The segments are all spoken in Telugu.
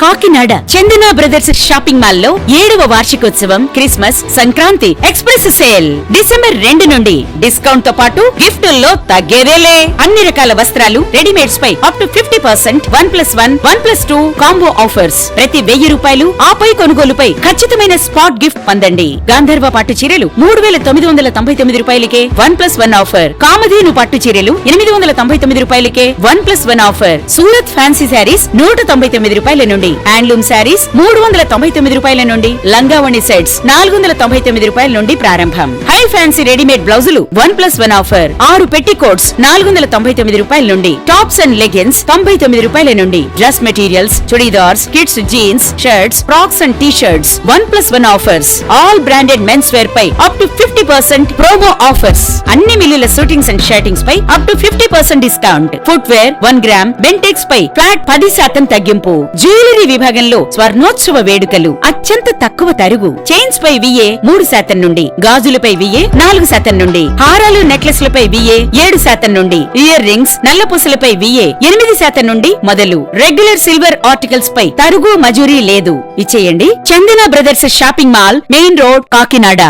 కాకినాడ చందన బ్రదర్స్ షాపింగ్ మాల్ లో 7వ వార్షికోత్సవం Christmas Sankranti express sale December 2 నుండి డిస్కౌంట్ తో పాటు గిఫ్టుల్లో తగ్గేదేలే. అన్ని రకాల వస్త్రాలు రెడీమేడ్స్ పై అప్ టు 50%, 1+1, 1+2 కాంబో ఆఫర్స్. ప్రతి 1000 రూపాయలు ఆపై కొనుగోలుపై ఖచ్చితమైన స్పాట్ గిఫ్ట్ పొందండి. గాంధర్వ పట్టు చీరలు 3999 రూపాయలకే 1+1 ఆఫర్. కామధేను పట్టు చీరలు 899 రూపాయలకే 1+1 ఆఫర్. సూరత్ ఫ్యాన్సీ శారీస్ 199 రూపాయల నుండి, హ్యాండ్లూమ్ శారీస్ 399 రూపాయల నుండి, లంగావణి సెట్స్ 499 రూపాయల నుండి ప్రారంభం. హై ఫ్యాన్సీ రెడీమేడ్ బ్లౌజులు 1+1 ఆఫర్. 6 పెట్టికోట్స్ 499 రూపాయల నుండి, టాప్స్ అండ్ లెగిన్స్ 99 రూపాయల నుండి, dress materials, churidars, kids jeans, shirts, frocks and T-shirts 1+1 offers. All branded men's wear పై అప్ టు 50% ప్రోమో ఆఫర్స్. అన్ని మిల్లుల షూటింగ్స్ అండ్ షర్టింగ్స్ పై up to 50% discount. Footwear 1 gram Bentex పై ఫ్లాట్ 10% తగ్గింపు. జ్యువెలరీ విభాగంలో స్వర్ణోత్సవ వేడుకలు అత్యంత తక్కువ తరుగు. చైన్స్ పై VA 3% నుండి, గాజులపై VA 4% నుండి, హారాలు నెక్లెస్లపై VA 7% నుండి, ఇయర్ రింగ్స్ నల్లపూసలపై VA 8% నుండి మొదలు. రెగ్యులర్ సిల్వర్ ఆర్టికల్స్ పై తరుగు మజూరీ లేదు. ఇచ్చేయండి Chandana brothers shopping mall, main road, Kakinada.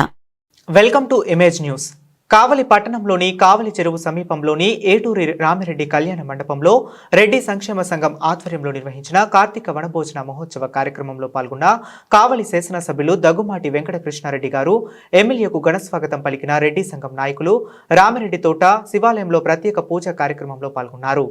Welcome to image news. Kavali పట్టణంలోని కావలి చెరువు సమీపంలోని ఏటూరి రామిరెడ్డి కళ్యాణ మండపంలో రెడ్డి సంక్షేమ సంఘం ఆధ్వర్యంలో నిర్వహించిన కార్తీక వనభోజన మహోత్సవ కార్యక్రమంలో పాల్గొన్న కావలి శాసనసభ్యులు దగ్గుమాటి వెంకటకృష్ణారెడ్డి గారు ఎమ్మెల్యేకు ఘనస్వాగతం పలికిన రెడ్డి సంఘం నాయకులు రామిరెడ్డి తోట శివాలయంలో ప్రత్యేక పూజా కార్యక్రమంలో పాల్గొన్నారు.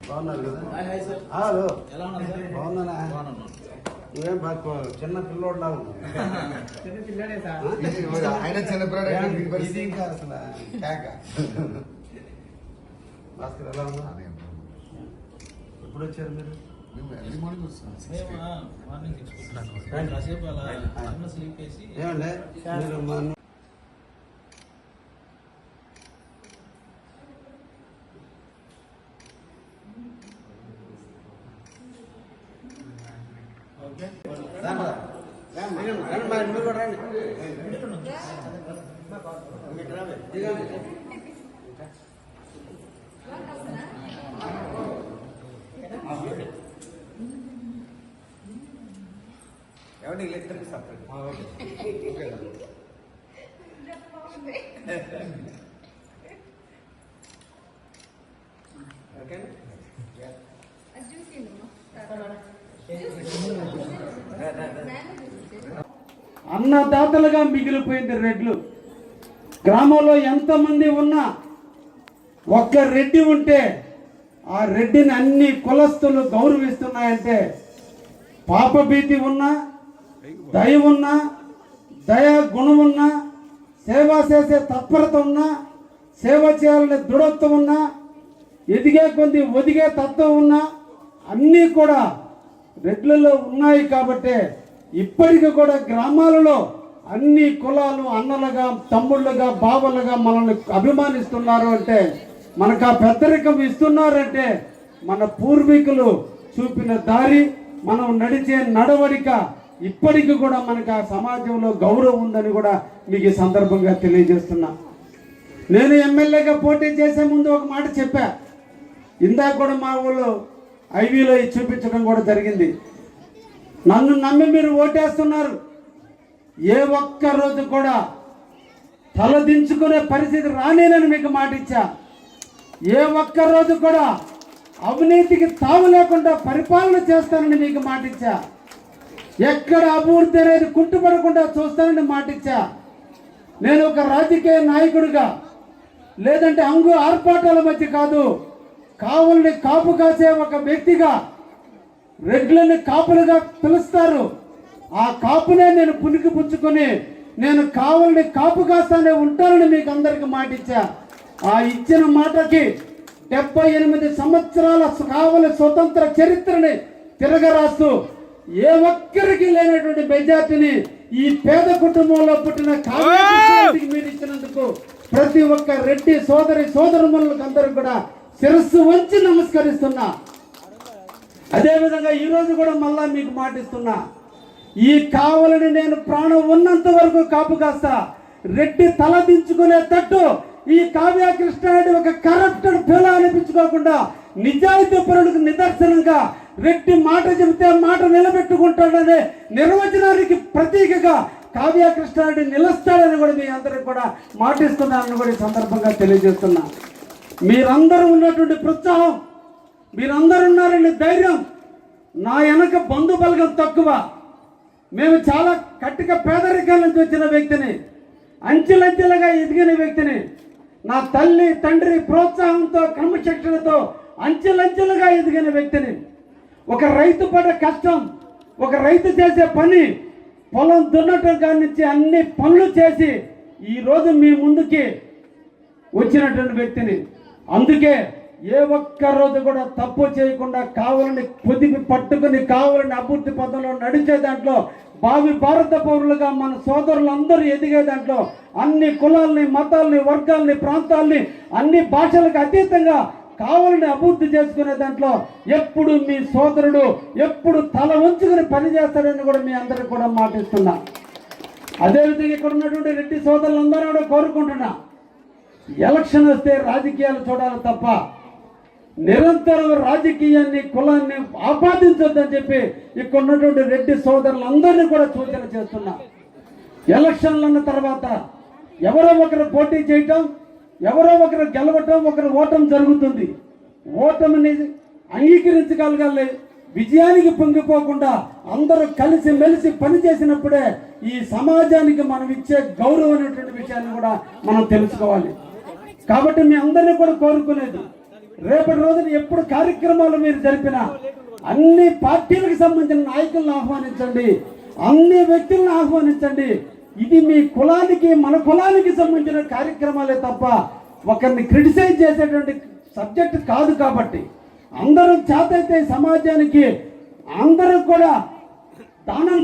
బాగున్నారు కదా? హలో, బాగున్నానా? ఇవేం చిన్న పిల్లోడ్లా ఉన్నావు. ఆయన చిన్న అసలు భాస్కర్ ఎలా ఉన్నా? ఎప్పుడు వచ్చారు మీరు? ఏమండి మీరు అన్నదాతలుగా మిగిలిపోయింది రెడ్లు. గ్రామంలో ఎంతమంది ఉన్నా ఒక్క రెడ్డి ఉంటే ఆ రెడ్డిని అన్ని కులస్తులు గౌరవిస్తున్నాయంటే పాపభీతి ఉన్నా, దయ ఉన్నా, దయా గుణం ఉన్నా, సేవ చేసే తత్పరత ఉన్నా, సేవ చేయాలనే దృఢత్వం ఉన్నా, ఎదిగే కొద్ది ఒదిగే తత్వం ఉన్నా అన్నీ కూడా రెడ్లలో ఉన్నాయి. కాబట్టి ఇప్పటికీ కూడా గ్రామాలలో అన్ని కులాలు అన్నలుగా, తమ్ముళ్ళుగా, బావలుగా మనల్ని అభిమానిస్తున్నారు అంటే, మనకు ఆ పెద్దరికం ఇస్తున్నారంటే మన పూర్వీకులు చూపిన దారి, మనం నడిచే నడవడిక ఇప్పటికీ కూడా మనకు ఆ సమాజంలో గౌరవం ఉందని కూడా మీకు ఈ సందర్భంగా తెలియజేస్తున్నా. నేను ఎమ్మెల్యేగా పోటీ చేసే ముందు ఒక మాట చెప్పా. ఇందాక కూడా మా ఊళ్ళో ఐవీలో చూపించడం కూడా జరిగింది. నన్ను నమ్మి మీరు ఓటేస్తున్నారు. ఏ ఒక్క రోజు కూడా తలదించుకునే పరిస్థితి రానేనని మీకు మాట ఇచ్చా. ఏ ఒక్క రోజు కూడా అవినీతికి తావు లేకుండా పరిపాలన చేస్తానని మీకు మాట ఇచ్చా. ఎక్కడ అభివృద్ధి అనేది కుంటుపడకుండా చూస్తానని మాట ఇచ్చా. నేను ఒక రాజకీయ నాయకుడిగా లేదంటే ఆర్పాటాల మధ్య కాదు, కావుల్ని కాపు కాసే ఒక వ్యక్తిగా రెడ్లని కాపులుగా పిలుస్తారు. ఆ కాపునే నేను పునికి పుచ్చుకొని నేను కావుల్ని కాపు కాస్తానే ఉంటానని మీకు అందరికి మాట ఇచ్చా. ఆ ఇచ్చిన మాటకి 78 సంవత్సరాల కావలి స్వతంత్ర చరిత్రని తిరగరాస్తూ ఏ ఒక్కరికి లేనటువంటి మెజార్టీని ఈ పేద కుటుంబంలో పుట్టిన కావ్యానికి మీరు ఇచ్చినందుకు ప్రతి ఒక్క రెడ్డి సోదరులకు అందరూ కూడా శిరస్సు వంచి నమస్కరిస్తున్నా. అదేవిధంగా ఈరోజు కూడా మళ్ళా మీకు మాటిస్తున్నా, ఈ కావలిని నేను ప్రాణం ఉన్నంత వరకు కాపు కాస్తా. రెడ్డి తల దించుకునే తట్టు ఈ కావ్య కృష్ణారెడ్డి ఒక కరప్టెడ్ ఫెలో అనిపించుకోకుండా నిజాయితీ పరులకు నిదర్శనంగా రెడ్డి మాట చెబితే మాట నిలబెట్టుకుంటాడనే నిర్వచనానికి ప్రతీకగా కావ్య కృష్ణారెడ్డి నిలుస్తాడని కూడా మీ అందరికి కూడా మాటిస్తున్నానని కూడా ఈ సందర్భంగా తెలియజేస్తున్నా. మీరందరూ ఉన్నటువంటి ప్రోత్సాహం, మీరందరూ ఉన్నారని ధైర్యం, నా వెనక బంధు బలగం తక్కువ. మేము చాలా కట్టిక పేదరికాల నుంచి వచ్చిన వ్యక్తిని, అంచెలంచెలుగా ఎదిగిన వ్యక్తిని. నా తల్లి తండ్రి ప్రోత్సాహంతో క్రమశిక్షణతో అంచెలంచెలుగా ఎదిగిన వ్యక్తిని. ఒక రైతు పడ్డ కష్టం, ఒక రైతు చేసే పని, పొలం దున్నటం కాడి నుంచి అన్ని పనులు చేసి ఈరోజు మీ ముందుకి వచ్చినటువంటి వ్యక్తిని. అందుకే ఏ ఒక్క రోజు కూడా తప్పు చేయకుండా కావాలని పొదిపి పట్టుకుని కావాలని అభివృద్ధి పథంలో నడిచే దాంట్లో భావి భారత పౌరులుగా మన సోదరులందరూ ఎదిగే దాంట్లో అన్ని కులాలని మతాలని వర్గాలని ప్రాంతాలని అన్ని భాషలకు అతీతంగా కావాలని అభివృద్ధి చేసుకునే దాంట్లో ఎప్పుడు మీ సోదరుడు ఎప్పుడు తల ఉంచుకుని పనిచేస్తాడని కూడా మీ అందరికి కూడా మాటిస్తున్నా. అదేవిధంగా ఇక్కడ ఉన్నటువంటి రెడ్డి సోదరులందరూ కూడా కోరుకుంటున్నా, ఎలక్షన్ వస్తే రాజకీయాలు చూడాలి తప్ప నిరంతరం రాజకీయాన్ని కులాన్ని ఆపాదించొద్దని చెప్పి ఇక్కడ ఉన్నటువంటి రెడ్డి సోదరులందరినీ కూడా సూచన చేస్తున్నా. ఎలక్షన్లు అన్న తర్వాత ఎవరో ఒకరు పోటీ చేయటం, ఎవరో ఒకరు గెలవటం, ఒకరు ఓటం జరుగుతుంది. ఓటమిని అంగీకరించగలగాలి. విజయానికి పొంగిపోకుండా అందరూ కలిసి మెలిసి పనిచేసినప్పుడే ఈ సమాజానికి మనం ఇచ్చే గౌరవం అనేటువంటి విషయాన్ని కూడా మనం తెలుసుకోవాలి. కాబట్టి మీ అందరినీ కూడా కోరుకునేది, రేపటి రోజున ఎప్పుడు కార్యక్రమాలు మీరు జరిపినా అన్ని పార్టీలకు సంబంధించిన నాయకులను ఆహ్వానించండి, అన్ని వ్యక్తులను ఆహ్వానించండి. ఇది మీ కులానికి మన కులానికి సంబంధించిన కార్యక్రమాలే తప్ప ఒకరిని క్రిటిసైజ్ చేసేటువంటి సబ్జెక్ట్ కాదు. కాబట్టి అందరూ చేతైతే సమాజానికి అందరూ కూడా దానం